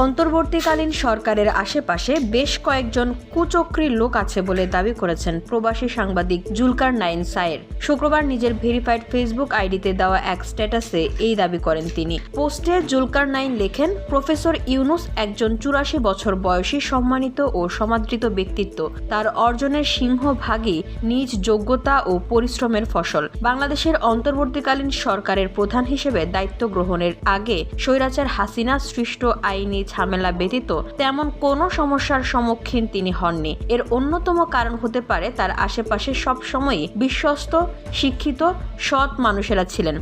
অন্তর্বর্তীকালীন সরকারের আশেপাশে বেশ কয়েকজন কুচক্রী লোক আছে বলে দাবি করেছেন প্রবাসী সাংবাদিক জুলকারনাইন সায়ের। শুক্রবার নিজের ভেরিফাইড ফেসবুক আইডিতে দেওয়া এক স্ট্যাটাসে এই দাবি করেন তিনি। পোস্টে জুলকারনাইন লেখেন, প্রফেসর ইউনুস একজন ৮৪ বছর বয়সী সম্মানিত ও সমাদৃত ব্যক্তিত্ব। তার অর্জনের সিংহভাগই নিজ যোগ্যতা ও পরিশ্রমের ফসল। বাংলাদেশের অন্তর্বর্তীকালীন সরকারের প্রধান হিসেবে দায়িত্ব গ্রহণের আগে স্বৈরাচার হাসিনা সৃষ্ট আইনি ঝামেলা ব্যতীত তেমন কোনো সমস্যার সম্মুখীন তিনি হননি। এর অন্যতম কারণ হতে পারে তার আশেপাশে সবসময়ই বিশ্বস্ত, শিক্ষিত, সৎ মানুষেরা ছিলেন।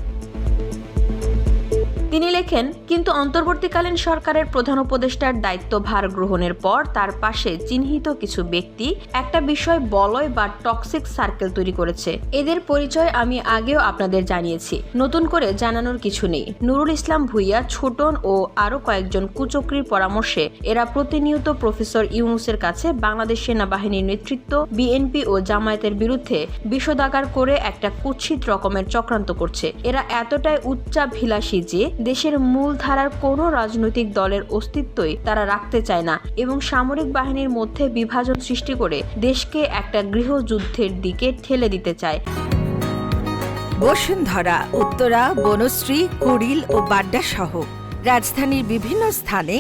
তিনি লেখেন, কিন্তু অন্তর্বর্তীকালীন সরকারের প্রধান উপদেষ্টার দায়িত্বভার গ্রহণের পর তার পাশে চিহ্নিত কিছু ব্যক্তি একটা বিষয় বলয় বা টক্সিক সার্কেল তৈরি করেছে। এদের পরিচয় আমি আগেও আপনাদের জানিয়েছি, নতুন করে জানানোর কিছু নেই। নুরুল ইসলাম ভূঁইয়া, ছোটন ও আরো কয়েকজন কুচক্রীর পরামর্শে এরা প্রতিনিয়ত প্রফেসর ইউনুসের কাছে বাংলাদেশ সেনাবাহিনীর নেতৃত্ব, বিএনপি ও জামায়াতের বিরুদ্ধে বিষোদাগার করে একটা কুৎসিত রকমের চক্রান্ত করছে। এরা এতটাই উচ্চাভিলাষী যে দেশের মূলধারার কোনো রাজনৈতিক দলের অস্তিত্বই তারা রাখতে চায় না এবং সামরিক বাহিনীর মধ্যে বিভাজন সৃষ্টি করে দেশকে একটা গৃহযুদ্ধের দিকে ঠেলে দিতে চায়। বসুন্ধরা, উত্তরা, বনশ্রী, কুড়িল ও বাড্ডা সহ রাজধানীর বিভিন্ন স্থানে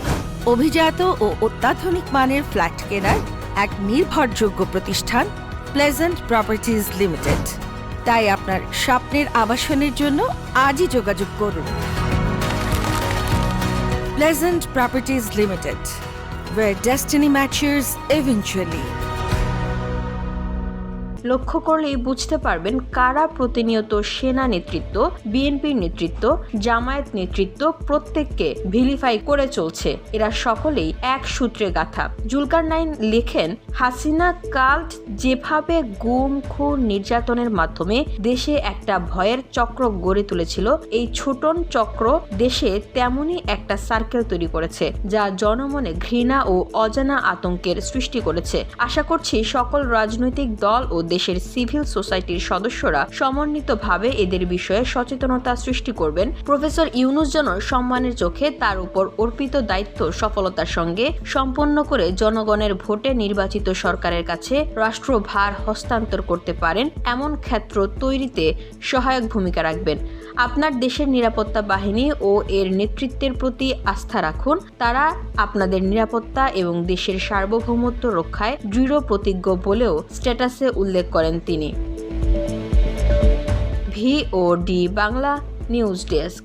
অভিজাত ও অত্যাধুনিক মানের ফ্ল্যাট কেনার এক নির্ভরযোগ্য প্রতিষ্ঠান প্লেজেন্ট প্রপার্টিজ লিমিটেড। তাই আপনার স্বপ্নের আবাসনের জন্য আজই যোগাযোগ করুন। Pleasant Properties Limited, where destiny matches eventually. লক্ষ্য করলেই বুঝতে পারবেন কারা প্রতিনিয়ত সেনা নেতৃত্ব, বিএনপির নেতৃত্ব, জামায়াত নেতৃত্ব প্রত্যেককে ভিলিফাই করে চলছে। এরা সকলেই এক সূত্রে গাঁথা। জুলকারনাইন লেখেন, হাসিনা কাল্ট যেভাবে গুম, খুন, নির্যাতনের মাধ্যমে দেশে একটা ভয়ের চক্র গড়ে তুলেছিল, এই ছোটন চক্র দেশে তেমনই একটা সার্কেল তৈরি করেছে যা জনমনে ঘৃণা ও অজানা আতঙ্কের সৃষ্টি করেছে। আশা করছি সকল রাজনৈতিক দল ও দেশের সিভিল সোসাইটির সদস্যরা সমন্বিতভাবে এদের বিষয়ে সচেতনতা সৃষ্টি করবেন। প্রফেসর ইউনুস যেন সম্মানের চোখে তার উপর অর্পিত দায়িত্ব সফলতার সঙ্গে সম্পন্ন করে জনগণের ভোটে নির্বাচিত সরকারের কাছে রাষ্ট্রভার হস্তান্তর করতে পারেন এমন ক্ষেত্র তৈরিতে সহায়ক ভূমিকা রাখবেন। আপনার দেশের নিরাপত্তা বাহিনী ও এর নেতৃত্বের প্রতি আস্থা রাখুন। তারা আপনাদের নিরাপত্তা এবং দেশের সার্বভৌমত্ব রক্ষায় দৃঢ় প্রতিজ্ঞ বলেও স্ট্যাটাসে উল্লেখ করেন তিনি। VOD Bangla news desk.